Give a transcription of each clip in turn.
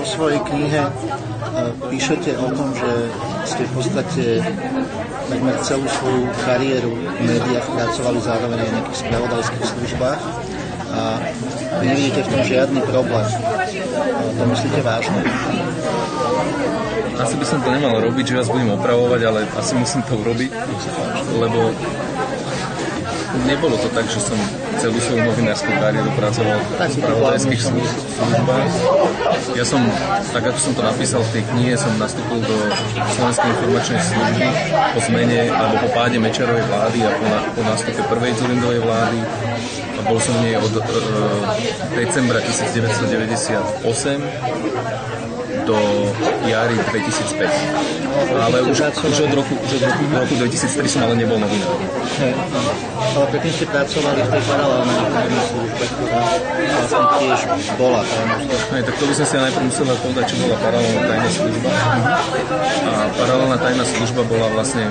vo svojej knihe píšete o tom, že ste v podstate takmer celú svoju kariéru v médiách pracovali zároveň aj v nejakých spravodajských službách a nevidíte v tom žiadny problém. To myslíte vážne? Asi by som to nemal robiť, že vás budem opravovať, ale asi musím to urobiť, lebo nebolo to tak, že som celú svoju novinárskú kariéru pracoval v spravodajských službách. Ja som, tak ako som to napísal v tej knihe, som nastúpil do Slovenskej informačnej služby po zmene alebo po páde Mečiarovej vlády a po nástupe prvej Dzurindovej vlády. A bol som v nej od decembra 1998 do jary 2005. Ale už od roku 2003 som ale nebol novinár. Ale predtým ste pracovali v tej paralelnej tajnej službe, ktorá vlastne tiež bola tajná služba. Tak to by som si najprv musel povedať, čo bola paralelná tajná služba. A paralelná tajná služba bola vlastne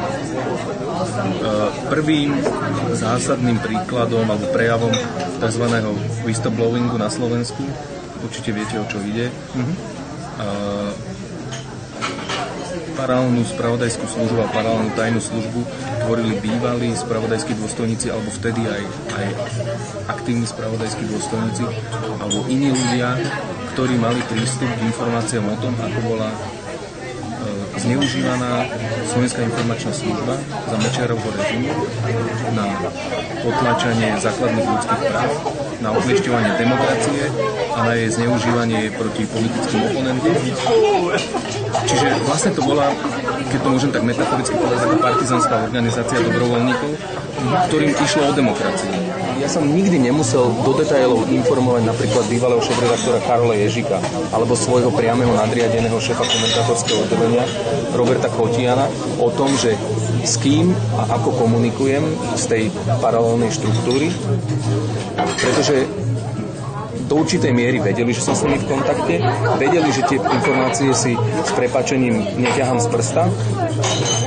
prvým zásadným príkladom alebo prejavom tzv. Whistleblowingu na Slovensku. Určite viete, o čo ide. Paralelnú spravodajskú službu a paralelnú tajnú službu tvorili bývalí spravodajskí dôstojníci alebo vtedy aj aktívni spravodajskí dôstojníci alebo iní ľudia, ktorí mali prístup k informáciám o tom, ako bola zneužívaná Slovenská informačná služba za Mečiarovho režimu na potlačanie základných ľudských práv, na okliešťovanie demokracie a na jej zneužívanie proti politickým oponentom. Čiže vlastne to bola, keď to môžem tak metaforicky povedať, ako partizánska organizácia dobrovoľníkov, ktorým išlo o demokraciu. Ja som nikdy nemusel do detailov informovať napríklad bývalého šéfredaktora Karola Ježika alebo svojho priameho nadriadeného šéfa komentátorského oddelenia Roberta Chotiana o tom, že s kým a ako komunikujem z tej paralelnej štruktúry, pretože do určitej miery vedeli, že som s nimi v kontakte, vedeli, že tie informácie si s prepáčením neťahám z prsta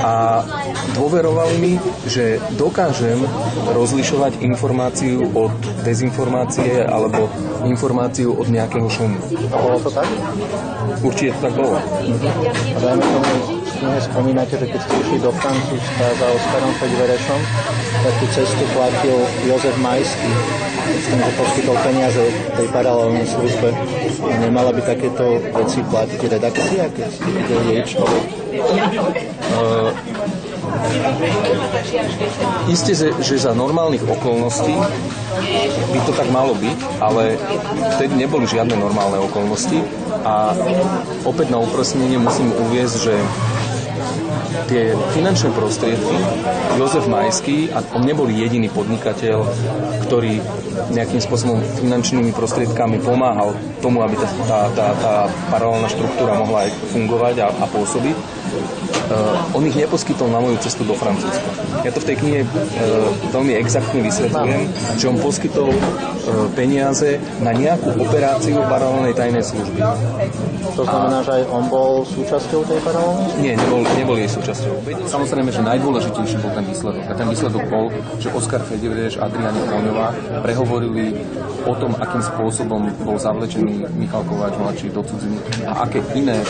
a dôverovali mi, že dokážem rozlišovať informáciu od dezinformácie alebo informáciu od nejakého šumu. A bolo to tak? Určite to tak bolo. A dajme tomu, spomínate, že keď ste išli do Francúzska za Oskarom Fedverešom, tak tú cestu platil Jozef Majský, s tým, že poskytol peniaze tej paralelnej službe. Nemala by takéto veci platiť redakcia, keď je jej človek? Isté, že za normálnych okolností by to tak malo byť, ale vtedy neboli žiadne normálne okolnosti a opäť na upresnenie musím uviesť, že tie finančné prostriedky Jozef Majský, a on nebol jediný podnikateľ, ktorý nejakým spôsobom finančnými prostriedkami pomáhal tomu, aby tá paralelná štruktúra mohla aj fungovať a pôsobiť. On ich neposkytol na moju cestu do Francúzska. Ja to v tej knihe veľmi exaktne vysvetľujem, že on poskytol peniaze na nejakú operáciu paralelnej tajnej služby. To znamená, že aj on bol súčasťou tej paralelnej? Nie, nebol jej súčasťou. Samozrejme, že najdôležitejší bol ten výsledok. A ten výsledok bol, že Oskar Fedvereš a Adriana Koňová prehovorili o tom, akým spôsobom bol zavlečený Michal Kováč mladší do cudziny a aké iné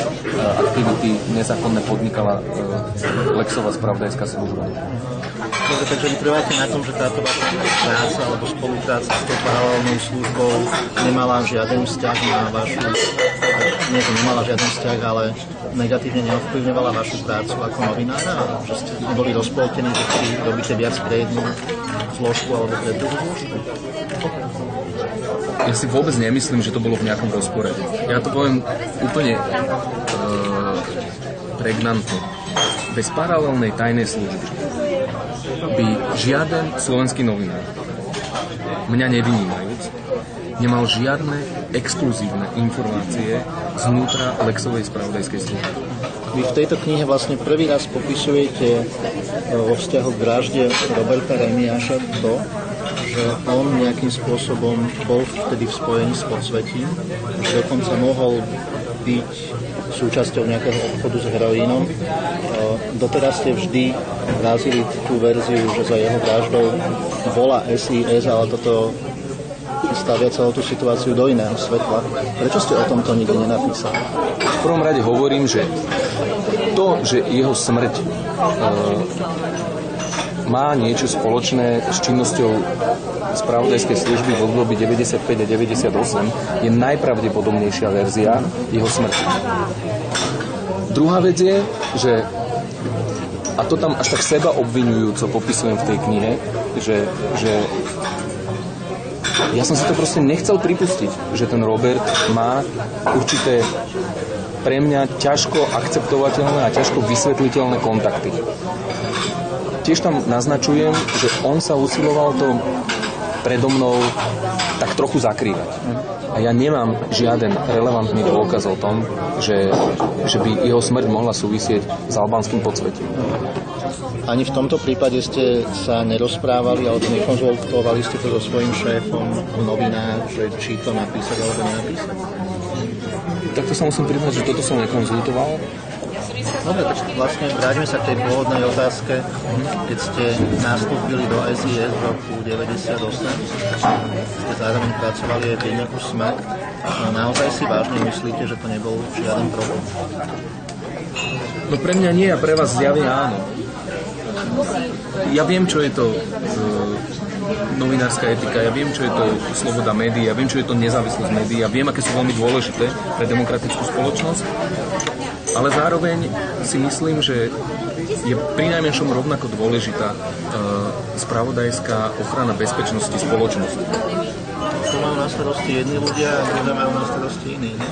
aktivity nezákonné podnikala Lexová spravodajská služba. Dobre, takže vy trváte na tom, že táto vaša práca alebo spolupráca s tou paralelnou službou nemala žiaden vzťah na vašu, nie že nemala žiaden vzťah, ale negatívne neovplyvňovala vašu prácu ako novinára, že ste neboli rozpoltení, že si robíte viac pre jednu zložku alebo pre druhú zložku? Ja si vôbec nemyslím, že to bolo v nejakom rozpore. Ja to poviem úplne pregnantne. Bez paralelnej tajnej služby by žiaden slovenský novinár, mňa nevynímajúc, nemal žiadne exkluzívne informácie znútra Lexovej spravodajskej služby. Vy v tejto knihe vlastne prvý raz popisujete vo vzťahu k vražde Roberta Remiáša to, že on nejakým spôsobom bol vtedy v spojení s podsvetím, že dokonca mohol byť súčasťou nejakého obchodu s heroínom. Doteraz ste vždy vrazili tú verziu, že za jeho vraždou bola SIS, ale toto stavia celú tú situáciu do iného svetla. Prečo ste o tomto nikdy nenapísali? V prvom rade hovorím, že to, že jeho smrť má niečo spoločné s činnosťou spravodajskej služby v období 95 a 98, je najpravdepodobnejšia verzia jeho smrti. Druhá vec je, že a to tam až tak seba obviňujúco popisujem v tej knihe, že ja som si to proste nechcel pripustiť, že ten Robert má určité pre mňa ťažko akceptovateľné a ťažko vysvetliteľné kontakty. Tiež tam naznačujem, že on sa usiloval to predo mnou tak trochu zakrývať. A ja nemám žiaden relevantný dôkaz o tom, že by jeho smrť mohla súvisieť s albánskym podsvetím. Ani v tomto prípade ste sa nerozprávali alebo nekonzultovali ste to so svojím šéfom, novinár, že či to napísať alebo nenapísať? Takto sa musím priznať, že toto som nekonzultoval. Dobre, tak vlastne vráťme sa k tej pôvodnej otázke. Keď ste nastúpili do SIS v roku 98, ste zároveň pracovali aj v denníku SME. Naozaj si vážne myslíte, že to nebol žiaden problém? No pre mňa nie a pre vás zjavne áno. Ja viem, čo je to novinárska etika, ja viem, čo je to sloboda médií, ja viem, čo je to nezávislosť médií, ja viem, aké sú veľmi dôležité pre demokratickú spoločnosť, ale zároveň si myslím, že je prinajmenšom rovnako dôležitá spravodajská ochrana bezpečnosti spoločnosti. To majú na starosti jedni ľudia a druhé majú na starosti iní, nie?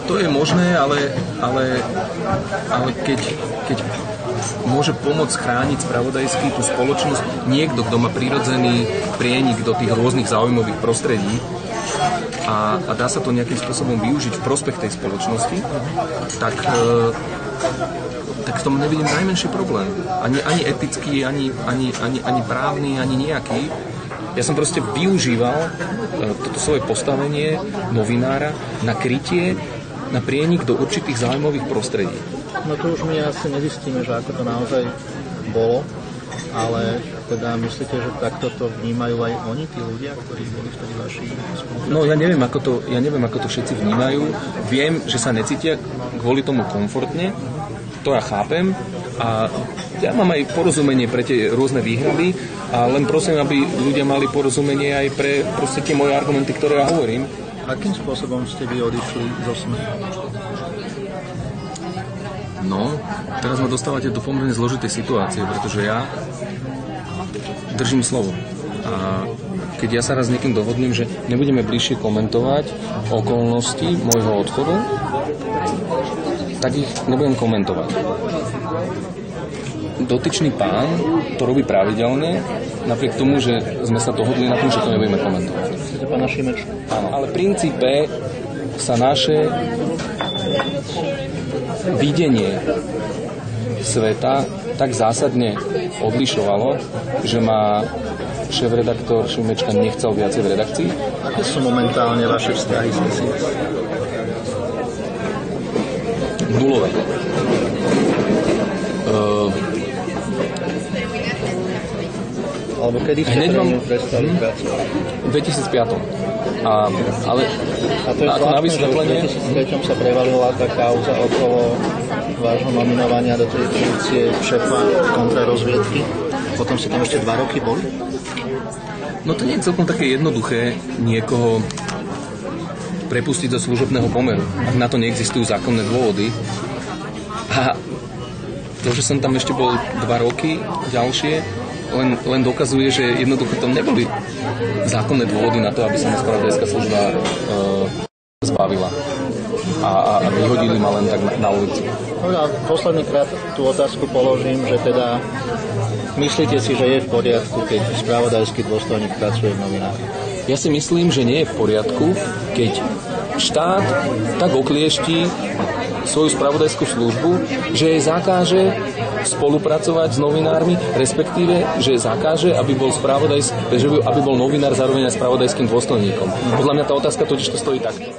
To je možné, ale keď môže pomôcť chrániť spravodajský tú spoločnosť niekto, kto má prirodzený prienik do tých rôznych záujmových prostredí a dá sa to nejakým spôsobom využiť v prospech tej spoločnosti, tak v tom nevidím najmenší problém. Ani etický, ani právny, ani nejaký. Ja som proste využíval toto svoje postavenie novinára na krytie, na prienik do určitých záujmových prostredí. No to už my asi nezistíme, že ako to naozaj bolo, ale teda myslíte, že takto to vnímajú aj oni, tí ľudia, ktorí boli vtedy vaši spolupracovníci? No ja neviem, ako to všetci vnímajú. Viem, že sa necítia kvôli tomu komfortne, to ja chápem a ja mám aj porozumenie pre tie rôzne výhrady a len prosím, aby ľudia mali porozumenie aj pre proste tie moje argumenty, ktoré ja hovorím. Akým spôsobom ste vy odišli zo SME? No, teraz ma dostávate do pomerne zložitej situácie, pretože ja držím slovo. A keď ja sa raz s niekým dohodnem, že nebudeme bližšie komentovať okolnosti môjho odchodu, tak ich nebudem komentovať. Dotyčný pán to robí pravidelne, napriek tomu, že sme sa dohodli na tom, že to nebudeme komentovať. Chcete pána Šimečku? Áno, ale v princípe sa naše videnie sveta tak zásadne odlišovalo, že ma šéf-redaktor Šimečka nechcel viacej v redakcii. Aké sú momentálne vaše vzťahy s SIS? Nulové. Alebo kedy ste prestali pracovať? V 2005. Ale a to je zvláštne, že v 2003 sa prevalila tá kauza okolo vášho nominovania do tej funkcie šéfa kontrarozviedky. Potom ste tam ešte 2 roky boli? No to nie je celkom také jednoduché niekoho prepustiť zo služobného pomeru, ak na to neexistujú zákonné dôvody. A to, že som tam ešte bol 2 roky ďalšie, len dokazuje, že jednoducho to neboli zákonné dôvody na to, aby sa ma spravodajská služba zbavila. A vyhodili ma len tak na ulici. No, posledný krát tú otázku položím, že teda myslíte si, že je v poriadku, keď spravodajský dôstojník pracuje v novinách? Ja si myslím, že nie je v poriadku, keď štát tak okliešti svoju spravodajskú službu, že jej zakáže spolupracovať s novinármi, respektíve, že zakáže, aby bol novinár zároveň aj spravodajským dôstojníkom. Podľa mňa tá otázka totiž to stojí takto.